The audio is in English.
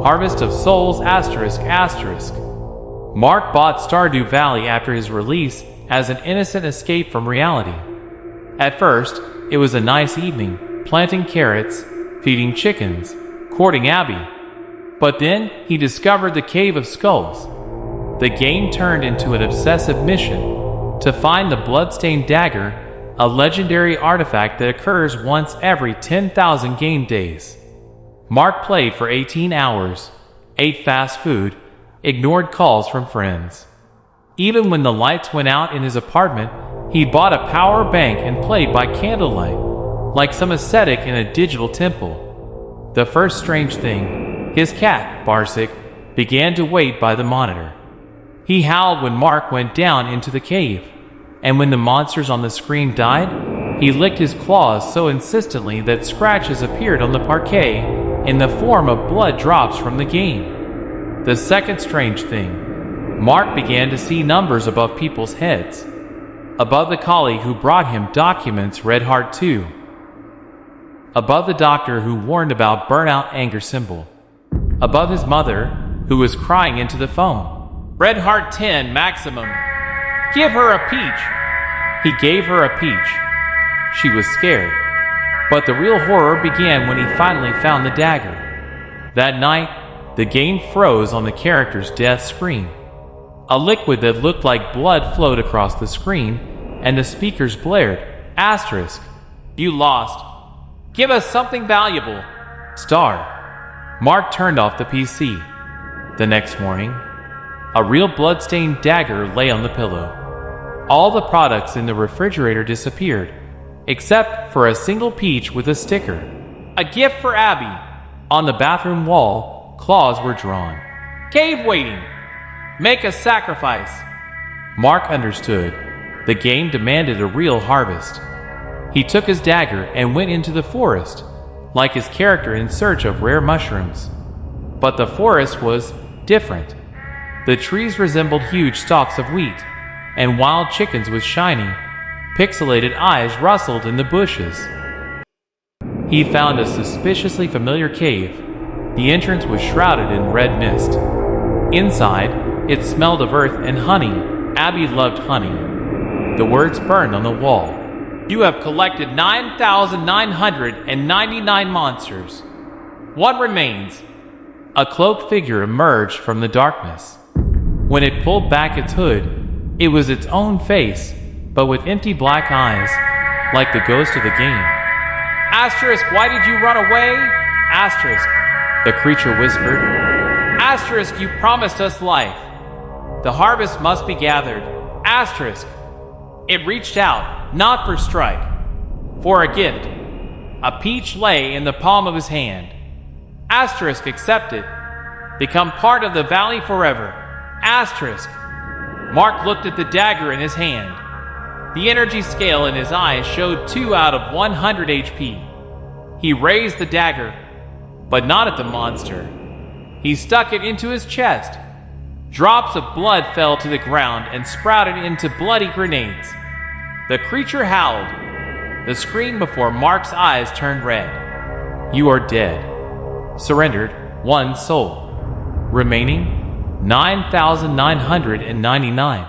Harvest of Souls ****. Mark bought Stardew Valley after his release as an innocent escape from reality. At first, it was a nice evening, planting carrots, feeding chickens, courting Abby. But then he discovered the Cave of Skulls. The game turned into an obsessive mission to find the bloodstained dagger, a legendary artifact that occurs once every 10,000 game days. Mark played for 18 hours, ate fast food, ignored calls from friends. Even when the lights went out in his apartment, he bought a power bank and played by candlelight, like some ascetic in a digital temple. The first strange thing, his cat, Barsic, began to wait by the monitor. He howled when Mark went down into the cave, and when the monsters on the screen died, he licked his claws so insistently that scratches appeared on the parquet in the form of blood drops from the game. The second strange thing, Mark began to see numbers above people's heads. Above the colleague who brought him documents Red Heart 2. Above the doctor who warned about burnout anger symbol. Above his mother, who was crying into the phone. Red Heart 10 maximum. Give her a peach. He gave her a peach. She was scared. But the real horror began when he finally found the dagger. That night, the game froze on the character's death screen. A liquid that looked like blood flowed across the screen, and the speakers blared, ***, you lost. Give us something valuable. Star. Mark turned off the PC. The next morning, a real blood-stained dagger lay on the pillow. All the products in the refrigerator disappeared, except for a single peach with a sticker. A gift for Abby. On the bathroom wall, claws were drawn. Cave waiting. Make a sacrifice. Mark understood. The game demanded a real harvest. He took his dagger and went into the forest, like his character in search of rare mushrooms. But the forest was different. The trees resembled huge stalks of wheat, and wild chickens with shiny, pixelated eyes rustled in the bushes. He found a suspiciously familiar cave. The entrance was shrouded in red mist. Inside, it smelled of earth and honey. Abby loved honey. The words burned on the wall. You have collected 9,999 monsters. One remains. A cloaked figure emerged from the darkness. When it pulled back its hood, it was its own face, but with empty black eyes, like the ghost of the game. Asterisk, why did you run away? Asterisk, the creature whispered. Asterisk, you promised us life. The harvest must be gathered. Asterisk. It reached out, not for strike, for a gift. A peach lay in the palm of his hand. Asterisk, accept it. Become part of the valley forever. Asterisk. Mark looked at the dagger in his hand. The energy scale in his eyes showed 2 out of 100 HP. He raised the dagger, but not at the monster. He stuck it into his chest. Drops of blood fell to the ground and sprouted into bloody grenades. The creature howled. The screen before Mark's eyes turned red. You are dead. Surrendered 1 soul. Remaining 9,999.